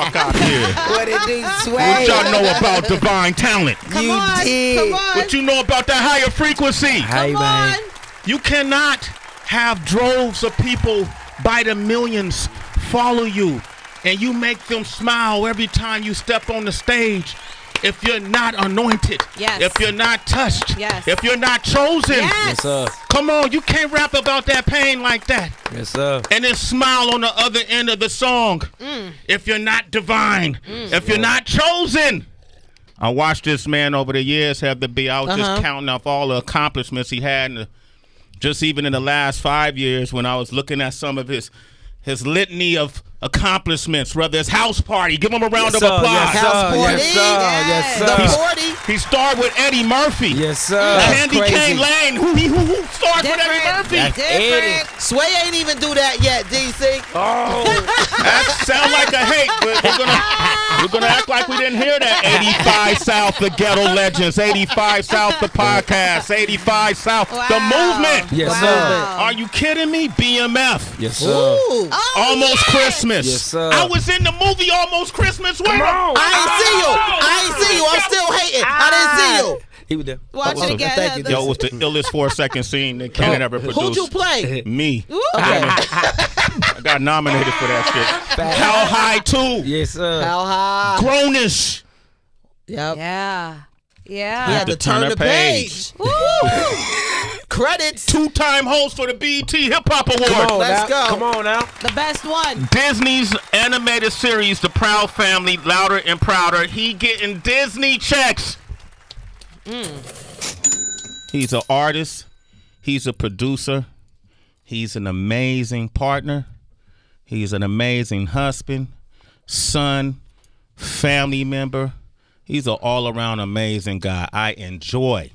fuck out here. What it do, Sway? What y'all know about divine talent? Come on. What you know about that higher frequency? Come on. You cannot have droves of people by the millions follow you and you make them smile every time you step on the stage. If you're not anointed, if you're not touched, if you're not chosen, yes, sir. Come on, you can't rap about that pain like that. Yes, sir. And then smile on the other end of the song. If you're not divine, if you're not chosen. I watched this man over the years have to be out just counting off all the accomplishments he had, and just even in the last 5 years when I was looking at some of his litany of accomplishments, whether it's house party, give him a round of applause. House party, yes, sir. The party. He starred with Eddie Murphy. Yes, sir. Candy Cane Lane. Who starred with Eddie Murphy? Eddie. Sway ain't even do that yet, DC. Oh, that sound like a hate, but we're gonna act like we didn't hear that. 85 South, the Ghetto Legends. 85 South, the podcast. 85 South, the movement. Yes, sir. Are you kidding me? BMF. Yes, sir. Almost Christmas. Yes, sir. I was in the movie Almost Christmas. Where? I ain't see you. I'm still hating. I didn't see you. He was there. Watch it again. Thank you. Yo, it was the illest 4-second scene that Cannon ever produced. Who'd you play? Me. Okay. I got nominated for that shit. How High 2. Yes, sir. How High. Grownish. Yeah. Yep. Yeah. He had to turn the page. Credits. 2-time host for the BET Hip Hop Award. Come on, let's go. Come on now. The best one. Disney's animated series, The Proud Family, Louder and Prouder. He getting Disney checks. He's an artist. He's a producer. He's an amazing partner. He's an amazing husband, son, family member. He's an all-around amazing guy. I enjoy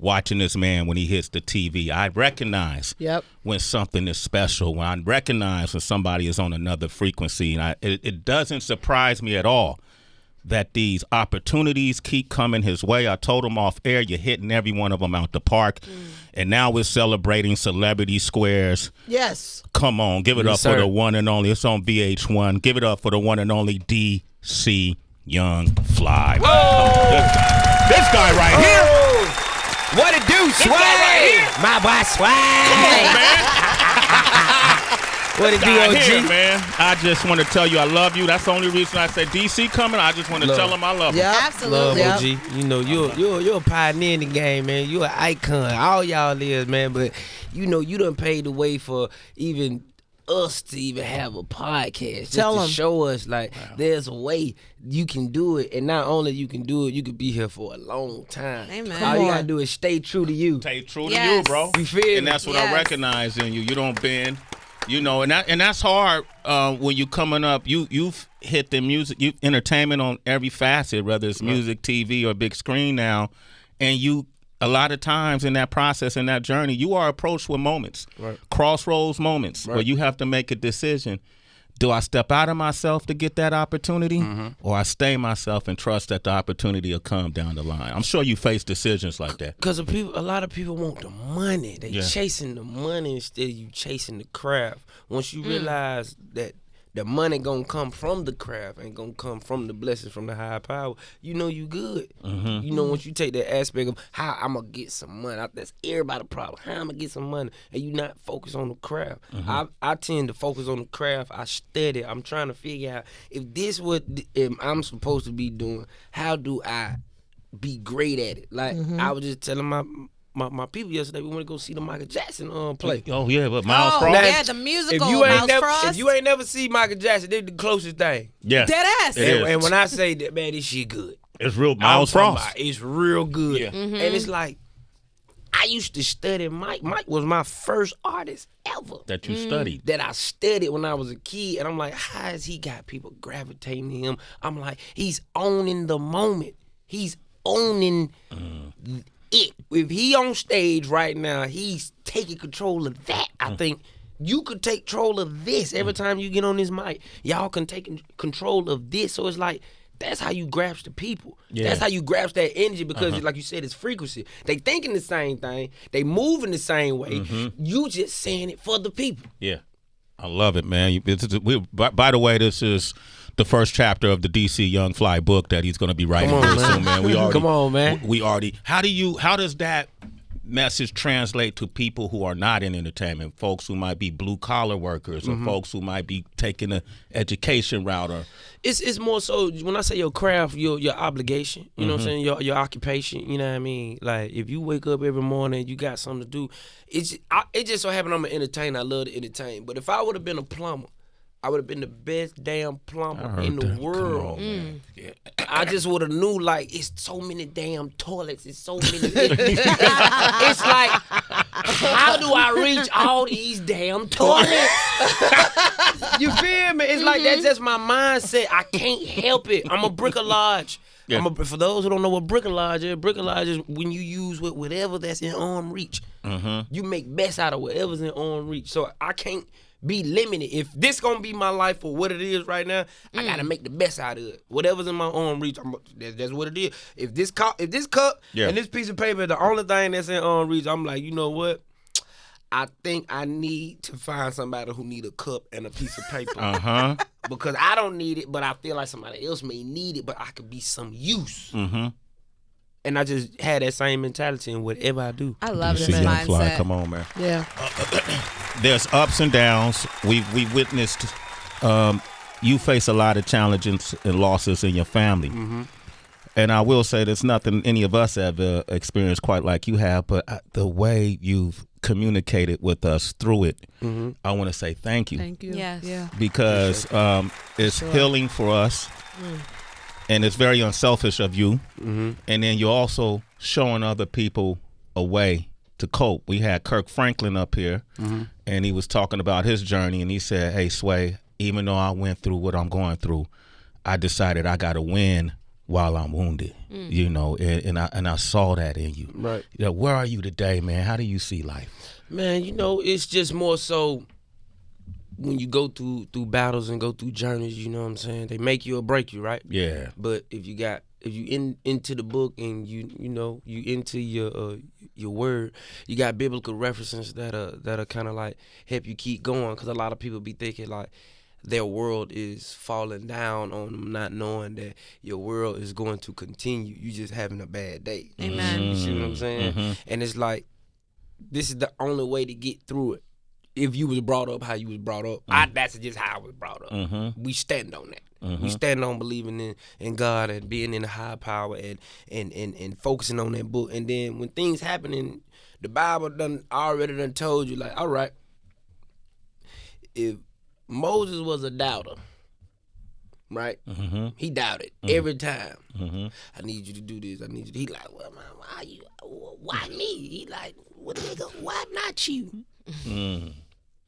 watching this man when he hits the TV. I recognize when something is special, when I recognize when somebody is on another frequency. And it doesn't surprise me at all that these opportunities keep coming his way. I told him off air, you're hitting every one of them out the park. And now we're celebrating Celebrity Squares. Yes. Come on, give it up for the one and only. It's on VH1. Give it up for the one and only DC Young Fly. This guy right here. What it do, Sway? Right, my boy Sway. Come on, man. What it do, OG? Here, man. I just want to tell you I love you. That's the only reason I said DC coming. I just want to tell him I love him. Yeah, absolutely. Love, OG. You know, you're a pioneer in the game, man. You're an icon. All y'all is, man. But you know, you done paved the way for even us to even have a podcast. Just to show us like there's a way you can do it, and not only you can do it, you could be here for a long time. Amen. All you gotta do is stay true to you. Stay true to you, bro. You feel me? And that's what I recognize in you. You don't bend. You know, and that's hard when you coming up. You've hit the music, entertainment on every facet, whether it's music, TV, or big screen now, and you. A lot of times in that process, in that journey, you are approached with moments, crossroads moments, where you have to make a decision. Do I step out of myself to get that opportunity, or I stay myself and trust that the opportunity will come down the line? I'm sure you face decisions like that. Because a lot of people want the money. They chasing the money instead of you chasing the craft. Once you realize that the money gonna come from the craft and gonna come from the blessings from the higher power, you know you good. You know, once you take that aspect of how I'm gonna get some money, that's everybody's problem. How I'm gonna get some money, and you not focus on the craft. I tend to focus on the craft. I study. I'm trying to figure out if this what I'm supposed to be doing. How do I be great at it? Like I was just telling my people yesterday, we want to go see the Michael Jackson play. Oh yeah, but Miles Frost. Yeah, the musical. If you ain't never seen Michael Jackson, this the closest thing. Yeah, dead ass. And when I say that, man, this shit good. It's real. Miles Frost. It's real good. Yeah. And it's like I used to study Mike. Mike was my first artist ever that you studied. That I studied when I was a kid, and I'm like, how has he got people gravitating to him? I'm like, he's owning the moment. He's owning it. If he on stage right now, he's taking control of that. I think you could take control of this every time you get on this mic. Y'all can take control of this. So it's like, that's how you grasp the people. That's how you grasp that energy because, like you said, it's frequency. They thinking the same thing. They moving the same way. You just saying it for the people. Yeah. I love it, man. By the way, this is the first chapter of the DC Young Fly book that he's going to be writing real soon, man. We already, come on, man. We already. How does that message translate to people who are not in entertainment, folks who might be blue collar workers, or folks who might be taking an education route? Or it's more so when I say your craft, your obligation. You know what I'm saying? Your occupation. You know what I mean? Like if you wake up every morning, you got something to do. It just so happened I'm an entertainer. I love to entertain. But if I would have been a plumber, I would have been the best damn plumber in the world. Yeah. I just would have knew, like, it's so many damn toilets. It's so many. It's like, how do I reach all these damn toilets? You feel me? It's like, that's just my mindset. I can't help it. I'm a bricolage. Yeah. For those who don't know what bricolage is when you use whatever that's in arm reach. You make best out of whatever's in arm reach. So I can't be limited. If this gonna be my life for what it is right now, I gotta make the best out of it. Whatever's in my arm reach, that's what it is. If this cup and this piece of paper, the only thing that's in arm reach, I'm like, you know what? I think I need to find somebody who need a cup and a piece of paper. Because I don't need it, but I feel like somebody else may need it, but I could be some use. And I just had that same mentality in whatever I do. I love this Young mindset. Fly, come on, man. Yeah. There's ups and downs. We witnessed you face a lot of challenges and losses in your family. And I will say there's nothing any of us ever experienced quite like you have, but the way you've communicated with us through it, I want to say thank you. Thank you. Yes. Yeah. Because it's healing for us. And it's very unselfish of you. And then you're also showing other people a way to cope. We had Kirk Franklin up here, and he was talking about his journey, and he said, hey, Sway, even though I went through what I'm going through, I decided I got to win while I'm wounded, you know, and I saw that in you. Right. You know, where are you today, man? How do you see life? Man, you know, it's just more so when you go through battles and go through journeys, you know what I'm saying? They make you or break you, right? Yeah. But if you into the book and you into your word, you got biblical references that'll kind of like help you keep going, because a lot of people be thinking like their world is falling down on them, not knowing that your world is going to continue. You just having a bad day. Amen. You see what I'm saying? And it's like, this is the only way to get through it. If you was brought up how you was brought up, that's just how I was brought up. We stand on that. We stand on believing in God and being in a high power and focusing on that book. And then when things happen, and the Bible already done told you, like, all right, if Moses was a doubter, right? He doubted every time. I need you to do this. I need you to. He like, well, man, why me? He like, well, nigga, why not you?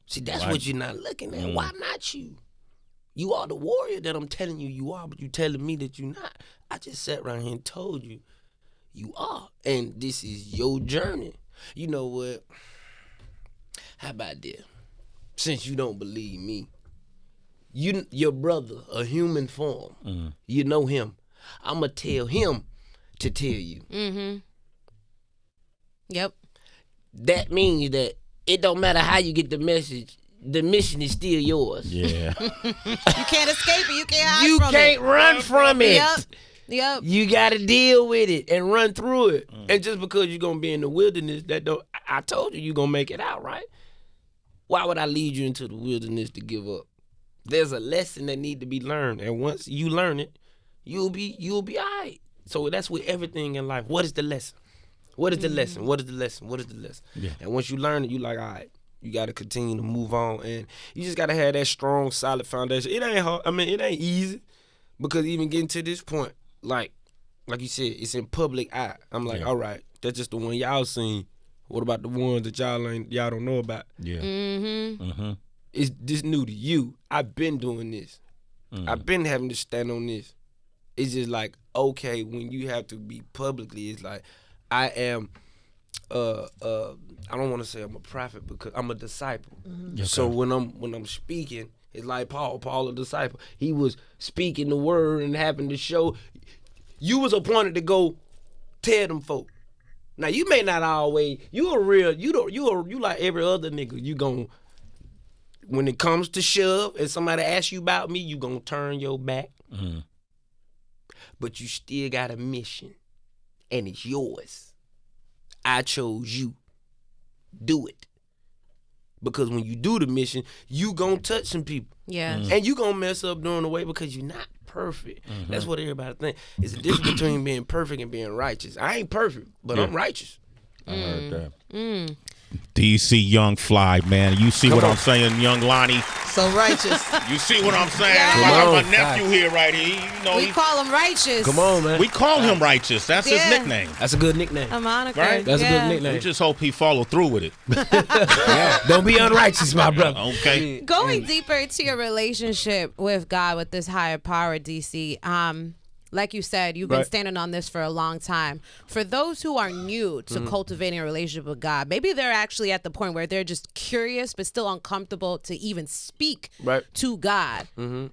See, that's what you're not looking at. Why not you? You are the warrior that I'm telling you are, but you telling me that you're not. I just sat around here and told you you are, and this is your journey. You know what? How about this? Since you don't believe me, your brother, a human form, you know him. I'ma tell him to tell you. Yep. That means that it don't matter how you get the message, the mission is still yours. Yeah. You can't escape it. You can't hide you from it. can't run from it. Yep. You got to deal with it and run through it. And just because you're going to be in the wilderness, I told you you're going to make it out, right? Why would I lead you into the wilderness to give up? There's a lesson that need to be learned. And once you learn it, you'll be all right. So that's with everything in life. What is the lesson? What is the lesson? What is the lesson? What is the lesson? Yeah. And once you learn it, you like, all right, you got to continue to move on. And you just got to have that strong, solid foundation. It ain't hard. I mean, it ain't easy, because even getting to this point, like you said, it's in public eye. I'm like, all right, that's just the one y'all seen. What about the ones that y'all don't know about? Yeah. It's this new to you. I've been doing this. I've been having to stand on this. It's just like, okay, when you have to be publicly, it's like, I am, I don't want to say I'm a prophet, because I'm a disciple. Okay. So when I'm speaking, it's like Paul a disciple. He was speaking the word and happened to show. You was appointed to go tell them folk. Now you may not always. You like every other nigga. You gon' when it comes to shove and somebody asks you about me, you gonna turn your back. Mm-hmm. But you still got a mission, and it's yours. I chose you. Do it. Because when you do the mission, you gonna touch some people. Yeah. Mm-hmm. And you gonna mess up during the way because you're not perfect. Mm-hmm. That's what everybody think. It's the difference between being perfect and being righteous. I ain't perfect, but I'm righteous. I heard that. DC Young Fly, man. You see what I'm saying, Young Lonnie? So righteous. You see what I'm saying? Yeah. I got my nephew here right here. You know, we call him Righteous. Come on, man. We call him Righteous. That's his nickname. That's a good nickname. A moniker. Right? That's a good nickname. We just hope he follow through with it. Don't be unrighteous, my brother. Okay. Going deeper into your relationship with God, with this higher power, DC, like you said, you've been standing on this for a long time. For those who are new to cultivating a relationship with God, maybe they're actually at the point where they're just curious but still uncomfortable to even speak to God. Mm-hmm.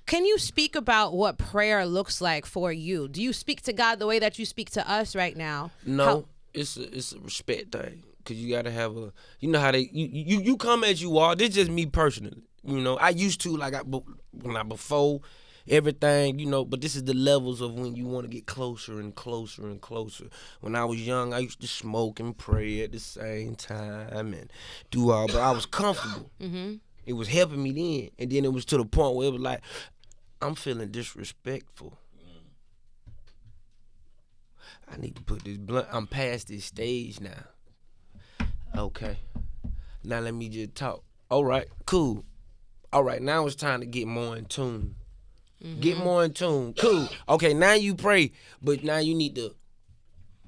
Can you speak about what prayer looks like for you? Do you speak to God the way that you speak to us right now? No, it's a respect thing. Because you got to have a, you know how you come as you are. This is just me personally. You know, I used to, before everything, you know, but this is the levels of when you want to get closer and closer and closer. When I was young, I used to smoke and pray at the same time and do all, but I was comfortable. Mm-hmm. It was helping me then. And then it was to the point where it was like, I'm feeling disrespectful. I need to put this blunt. I'm past this stage now. Okay. Now let me just talk. All right, cool. All right, now it's time to get more in tune. Mm-hmm. Get more in tune. Cool. Okay, now you pray, but now you need to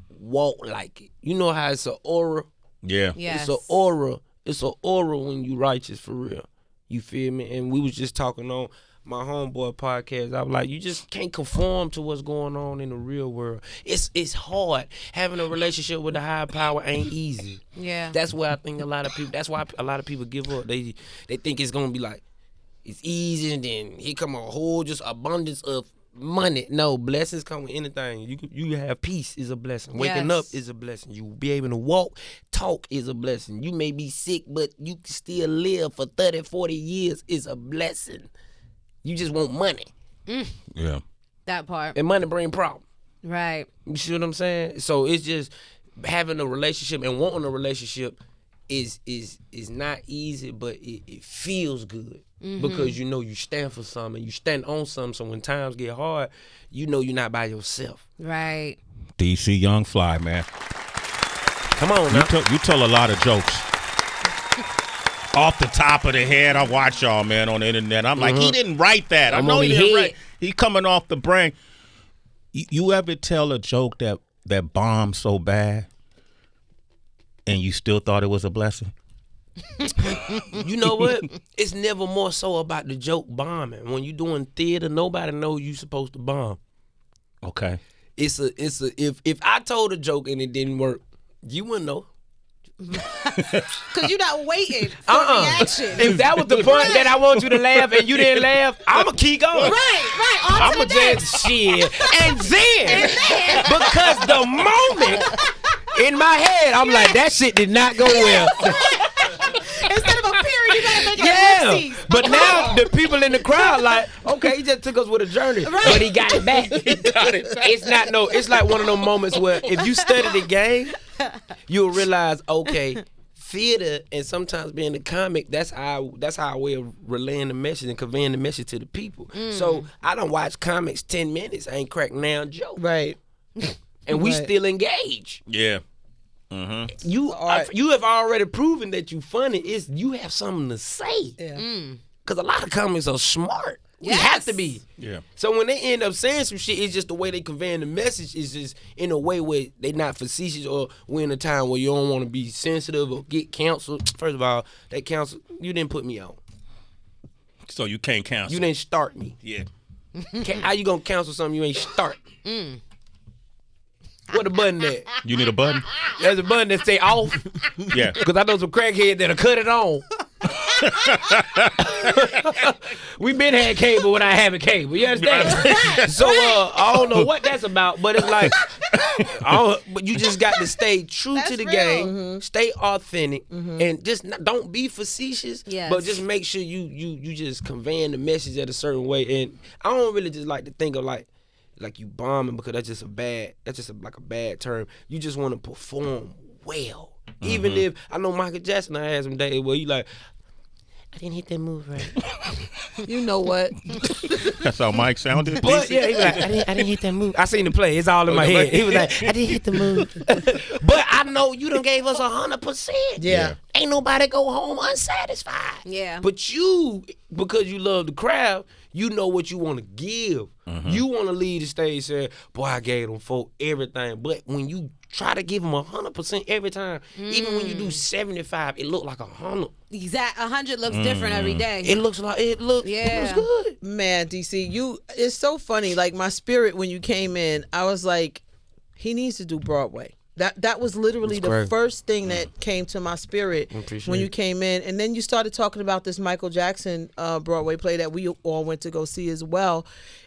walk like it. You know how it's an aura? Yeah. Yes. It's an aura. It's an aura when you righteous for real. You feel me? And we was just talking on my homeboy podcast. I was like, you just can't conform to what's going on in the real world. It's hard. Having a relationship with the higher power ain't easy. Yeah. That's why I think that's why a lot of people give up. They think it's gonna be like, it's easy, and then here come a whole just abundance of money. No, blessings come with anything. You have peace is a blessing. Waking up is a blessing. You be able to walk, talk is a blessing. You may be sick, but you can still live for 30, 40 years is a blessing. You just want money. Yeah. That part. And money bring problems. Right. You see what I'm saying? So it's just having a relationship and wanting a relationship is not easy, but it feels good. Mm-hmm. Because you know you stand for something, you stand on something, so when times get hard, you know you're not by yourself. Right. DC Young Fly, man. Come on now. You tell a lot of jokes. Off the top of the head, I watch y'all, man, on the internet. I'm like, he didn't write that. I know he didn't write. He coming off the brain. You ever tell a joke that bombed so bad and you still thought it was a blessing? You know what? It's never more so about the joke bombing. When you doing theater, nobody knows you supposed to bomb. Okay. If I told a joke and it didn't work, you wouldn't know. Because you're not waiting for reaction. If that was the point that I want you to laugh and you didn't laugh, I'ma keep going. Right. I'ma just shit. And then, because the moment in my head, I'm like, that shit did not go well. Instead of a period, you gotta make it Yeah, but now the people in the crowd like, okay, he just took us with a journey, but he got it back. It's like one of those moments where if you study the game, you'll realize, okay, theater and sometimes being a comic, that's our way of relaying the message and conveying the message to the people. So I don't watch comics 10 minutes, I ain't crack now joke. Right. And we still engaged. Yeah. Mm-hmm. You have already proven that you funny. You have something to say. Yeah. Because a lot of comics are smart. You have to be. Yeah. So when they end up saying some shit, it's just the way they conveying the message is just in a way where they not facetious, or we're in a time where you don't want to be sensitive or get canceled. First of all, that cancel, you didn't put me on. So you can't cancel. You didn't start me. Yeah. How you gonna cancel something you ain't start? What a button at? You need a button? There's a button that say off. Yeah. Because I know some crackhead that'll cut it on. We been had cable when I having cable. You understand? So I don't know what that's about, but it's like But you just got to stay true to the game, stay authentic, and just don't be facetious. Yes. But just make sure you just conveying the message at a certain way. And I don't really just like to think of like you bombing, because that's just a bad term. You just want to perform well. Even if I know Michael Jackson, I had some days where you like, I didn't hit that move right. You know what? That's how Mike sounded. But yeah, he was like, I didn't hit that move. I seen the play. It's all in my head. He was like, I didn't hit the move. But I know you done gave us 100%. Yeah. Ain't nobody go home unsatisfied. Yeah. But you, because you love the crowd, you know what you want to give. You want to leave the stage saying, boy, I gave them folk everything. But when you try to give them 100% every time, even when you do 75, it look like 100. Exact 100 looks different every day. It looks good. Man, DC, it's so funny. Like, my spirit when you came in, I was like, he needs to do Broadway. That was literally the first thing that came to my spirit when you came in. And then you started talking about this Michael Jackson Broadway play that we all went to go see as well.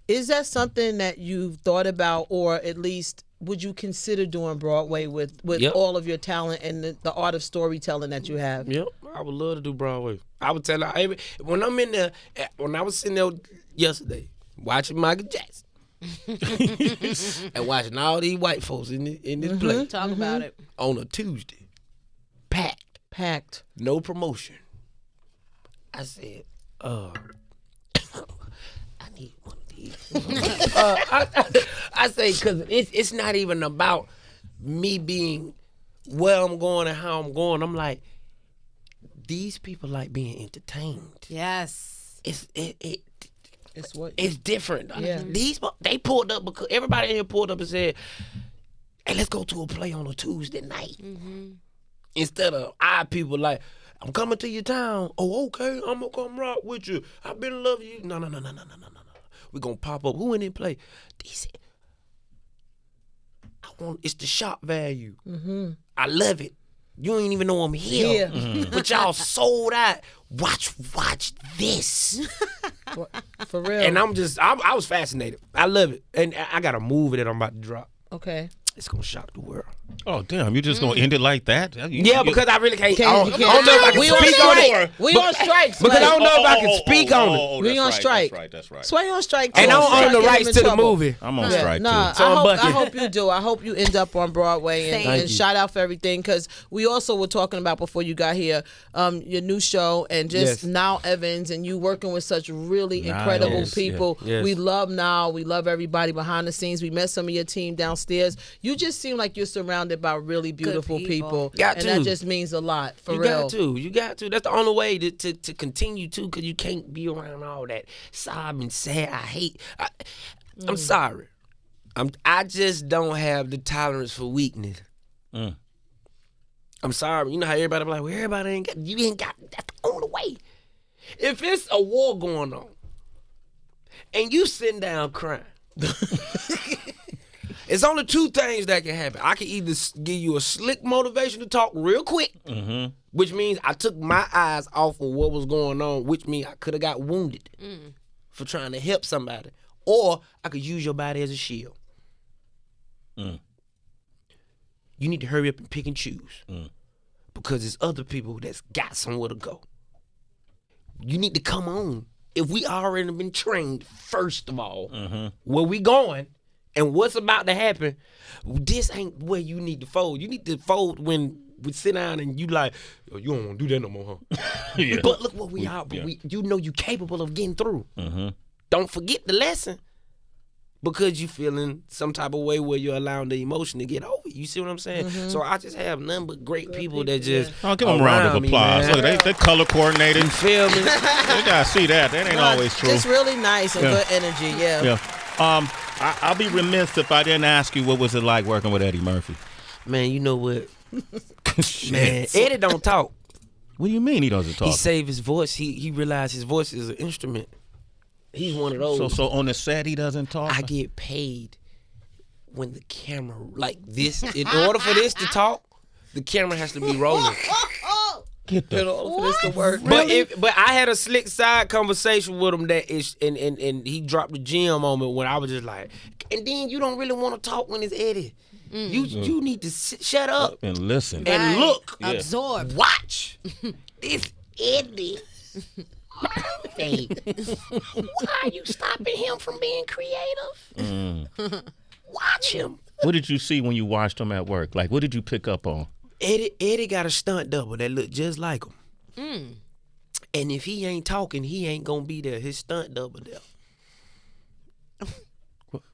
Is that something that you've thought about, or at least would you consider doing Broadway with all of your talent and the art of storytelling that you have? Yep, I would love to do Broadway. I would tell her, when I'm in there, when I was sitting there yesterday watching Michael Jackson, and watching all these white folks in this play. Talk about it. On a Tuesday. Packed. No promotion. I said, I need one of these. I say, because it's not even about me being where I'm going and how I'm going. I'm like, these people like being entertained. Yes. It's different. Yeah. They pulled up because everybody in here pulled up and said, hey, let's go to a play on a Tuesday night. Instead of our people like, I'm coming to your town. Oh, okay, I'm gonna come rock with you. I've been in love with you. No. We're gonna pop up. Who in it play? DC. It's the shop value. I love it. You ain't even know I'm here. But y'all sold out. Watch this. For real. And I was fascinated. I love it. And I got a movie that I'm about to drop. Okay. It's gonna shock the world. Oh damn! You just gonna end it like that? Because I really can't. I don't know if I can We speak on it. We on strike. Because I don't know if I can speak on it. We on strike. That's right. Sway on strike. And I don't own the rights to the movie. I'm on strike too. Nah, So I hope you do. I hope you end up on Broadway and shout out for everything, because we also were talking about before you got here, your new show and just Now Evans, and you working with such really incredible people. Yes. We love Now. We love everybody behind the scenes. We met some of your team downstairs. You just seem like you're surrounded by really beautiful people. Got and to. that just means a lot, for You real. got to. That's the only way to continue to, because you can't be around all that sobbing, sad. I'm sorry. I just don't have the tolerance for weakness. I'm sorry. You know how everybody be like, well, everybody ain't got, you ain't got, that's the only way. If it's a war going on and you sitting down crying, it's only two things that can happen. I can either give you a slick motivation to talk real quick, which means I took my eyes off of what was going on, which means I could have got wounded for trying to help somebody. Or I could use your body as a shield. You need to hurry up and pick and choose. Because there's other people that's got somewhere to go. You need to come on. If we already been trained, first of all, where we going and what's about to happen, this ain't where you need to fold. You need to fold when we sit down and you like, oh, you don't want to do that no more, huh? But look what we are. But you know you capable of getting through. Don't forget the lesson. Because you feeling some type of way where you're allowing the emotion to get over. You see what I'm saying? So I just have none but great people that just I'll give them a round of applause. Look, they color coordinated. You feel me? You gotta see that. That ain't always true. It's really nice and good energy, Yeah. I'll be remiss if I didn't ask you what was it like working with Eddie Murphy. Man, you know what? Man, Eddie don't talk. What do you mean he doesn't talk? He saved his voice. He realized his voice is an instrument. He's one of those. So on the set he doesn't talk? I get paid when the camera, like this, in order for this to talk, the camera has to be rolling. Get the for this to work. But I had a slick side conversation with him that is, and he dropped the gem on me when I was just like, and then you don't really want to talk when it's Eddie. You need to shut up and listen and look, absorb, watch. This Eddie Murphy. Why are you stopping him from being creative? Watch him. What did you see when you watched him at work? Like, what did you pick up on? Eddie got a stunt double that look just like him. And if he ain't talking, he ain't gonna be there. His stunt double there.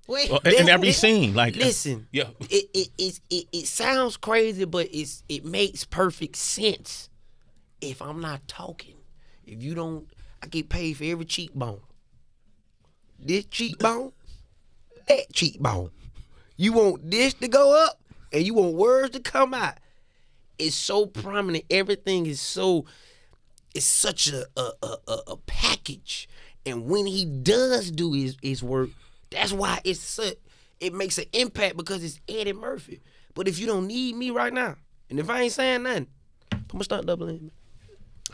Wait, in every scene, like listen, it sounds crazy, but it makes perfect sense. If I'm not talking, if you don't, I get paid for every cheekbone. This cheekbone, that cheekbone. You want this to go up, and you want words to come out. It's so prominent. Everything is so. It's such a package, and when he does do his work. That's why it makes an impact because it's Eddie Murphy. But if you don't need me right now, and if I ain't saying nothing, put my stunt double in.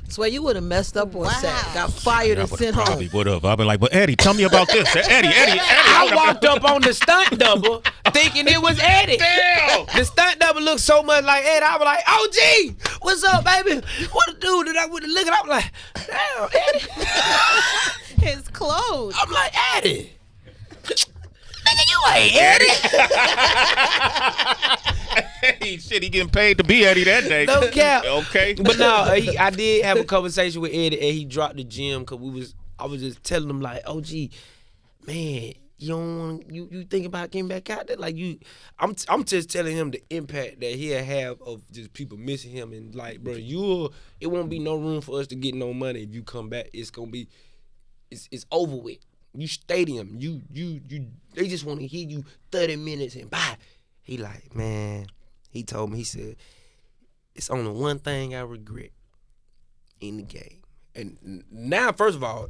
Sway, you would have messed up on set, got fired and sent home. Would have. I've been like, but Eddie, tell me about this. Eddie. I walked up on the stunt double thinking it was Eddie. Damn. The stunt double looked so much like Eddie. I was like, OG, what's up, baby? What to do? Then I went to look and I was like, damn, Eddie. his clothes. I'm like, Eddie. Nigga, you ain't Eddie. Hey, shit, he getting paid to be Eddie that day. No cap. Okay. But no, I did have a conversation with Eddie, and he dropped the gym because I was just telling him like, OG, man, you don't want you think about getting back out there, like you. I'm just telling him the impact that he'll have of just people missing him, and like, bro, it won't be no room for us to get no money if you come back. It's gonna be, it's over with. You stadium, they just want to hear you 30 minutes and bye. He like, man, he told me, he said, it's only one thing I regret in the game. And now, first of all,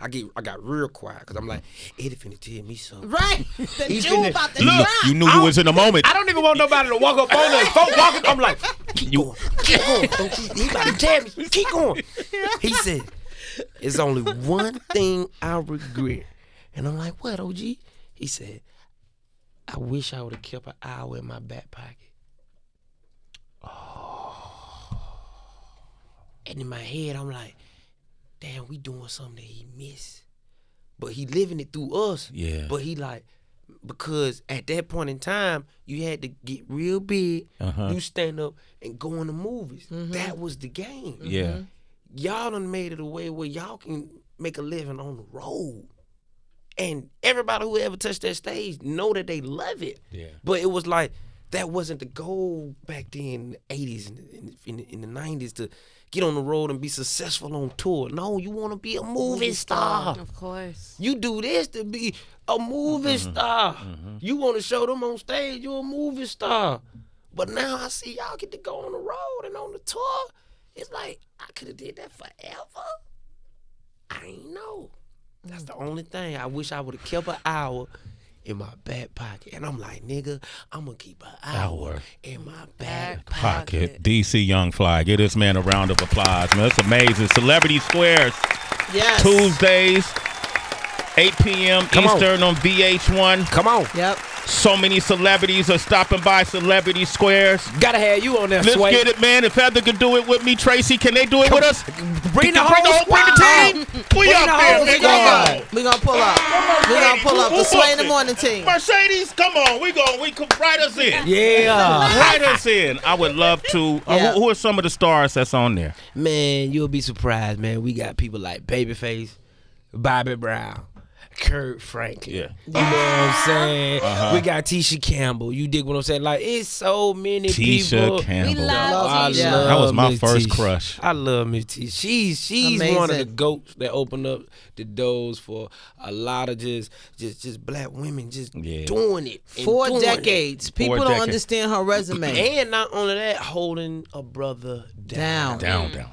I got real quiet because I'm like, Eddie finna tell me something. Right. The Jew about to look, drop. you knew you was in the moment. I don't even want nobody to walk up on us. Folks walking, I'm like, keep going. Don't you, he about to tell me, keep going. He said, it's only one thing I regret. And I'm like, what, OG? He said, I wish I would have kept an hour in my back pocket. And in my head, I'm like, damn, we doing something that he missed. But he living it through us. Yeah. But he like, because at that point in time, you had to get real big, you stand up and go in the movies. That was the game. Yeah. Y'all done made it a way where y'all can make a living on the road. And everybody who ever touched that stage know that they love it. Yeah. But it was like, that wasn't the goal back then in the 80s and in the 90s to get on the road and be successful on tour. No, you want to be a movie star. Of course. You do this to be a movie star. You want to show them on stage you're a movie star. But now I see y'all get to go on the road and on the tour. It's like, I could have did that forever. I ain't know. That's the only thing. I wish I would have kept an hour in my back pocket. And I'm like, nigga, I'm going to keep an hour in my back Pocket. DC Young Fly. Give this man a round of applause, man. That's amazing. Celebrity Squares. Yes. Tuesdays, 8 p.m. Eastern on VH1. Come on. Yep. So many celebrities are stopping by Celebrity Squares. Gotta have you on there, Let's Sway. get it, man. If Heather could do it with me, Tracy, can they do it with us? Bring the team. We up there. We're going to pull up. We're going to pull up the Sway in the Morning team. Mercedes, come on. We can write us in. Yeah. Write us in. I would love to. Yeah. Who are some of the stars that's on there? Man, you'll be surprised, man. We got people like Babyface, Bobby Brown, Kurt Franklin. Yeah. You know what I'm saying? We got Tisha Campbell. You dig what I'm saying? Like, it's so many people. Tisha Campbell. We love Tisha. That was my Miss first Tisha. crush. I love Miss Tisha. She's Amazing. one of the goats that opened up the doors for a lot of just black women just doing it. and 4 doing decades. it. People 4 don't decades. understand her resume. And not only that, holding a brother down. Down. Down.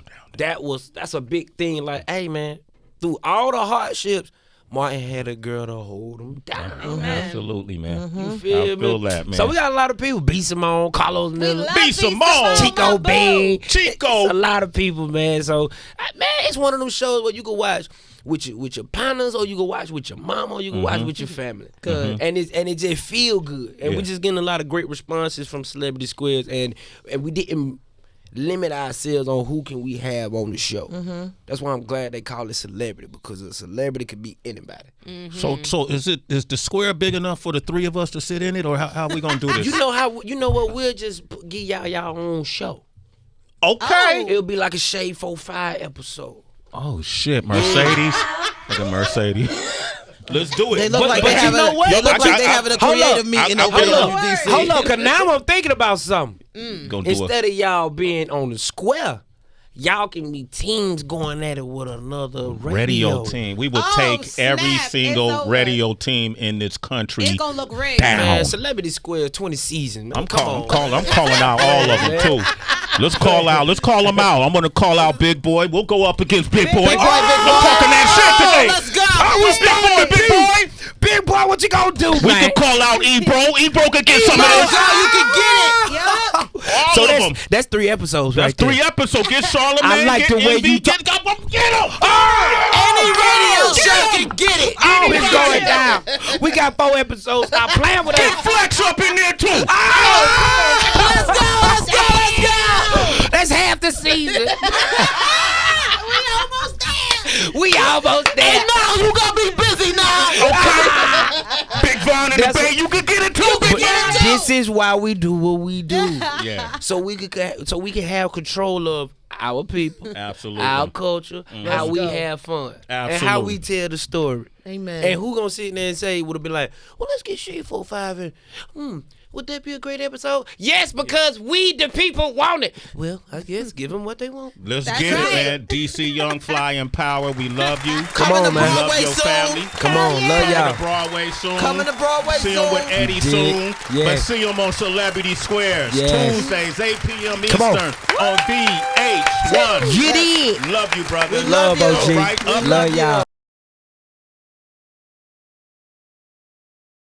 That's a big thing. Like, hey man, through all the hardships, Martin had a girl to hold him down. Absolutely, man. You feel me? That, man. So we got a lot of people. B. Simone, Carlos Miller, B. Simone, Chico Bean, Chico. It's a lot of people, man. So man, it's one of them shows where you can watch with your partners, or you can watch with your mama, or you can watch with your family. Good. And it just feel good. And we just getting a lot of great responses from Celebrity Squares, and we didn't limit ourselves on who can we have on the show. That's why I'm glad they call it celebrity, because a celebrity could be anybody. So is the square big enough for the three of us to sit in it, or how we gonna do this? You know what? We'll just give y'all own show. Okay. It'll be like a Shade 4-5 episode. Oh shit, Mercedes. Like a Mercedes. Let's do it. They look like they having a creative meeting over there on DC. Hold on, because now I'm thinking about something. Instead of y'all being on the square, y'all can be teams going at it with another radio team. We will take every single radio team in this country. It's gonna look rigged. Man, Celebrity Square 20 seasons. I'm calling out all of them too. Let's call them out. I'm gonna call out Big Boy. We'll go up against Big Boy. Big Boy. I'm talking that shit today. Let's go. We step on Big Boy. Big Boy, what you gonna do, We can call out Ebro. Ebro can get some of this. You can get it. All of them. That's 3 episodes. That's right there. 3 episodes. Get Charlamagne. I like get the way MV, you get him. Any radio show can get it. Oh, it's going down. We got 4 episodes. Stop playing with Get us. Flex up in there too. Let's go. That's half the season. We almost there. And now you gonna be busy now. Okay. Big Von in the Bay, you can get it too. Big Von. This is why we do what we do. Yeah. So we can have control of our people, Absolutely. our culture, how we have fun, and how we tell the story. Amen. And who gonna sit there and say would have been like, well, let's get Shade 4-5 and would that be a great episode? Yes, because we the people want it. Well, I guess give them what they want. Let's get it, man. DC Young Fly and Power, we love you. Come on, man. Love your family. Come on, love y'all. Coming to Broadway soon. Coming to Broadway See soon. him with Eddie soon. Yeah. But see him on Celebrity Squares. Yes. Tuesdays, 8 p.m. Come on. Eastern on VH1. Get in. Love you, brother. Love you. OG. All right, up. Love y'all.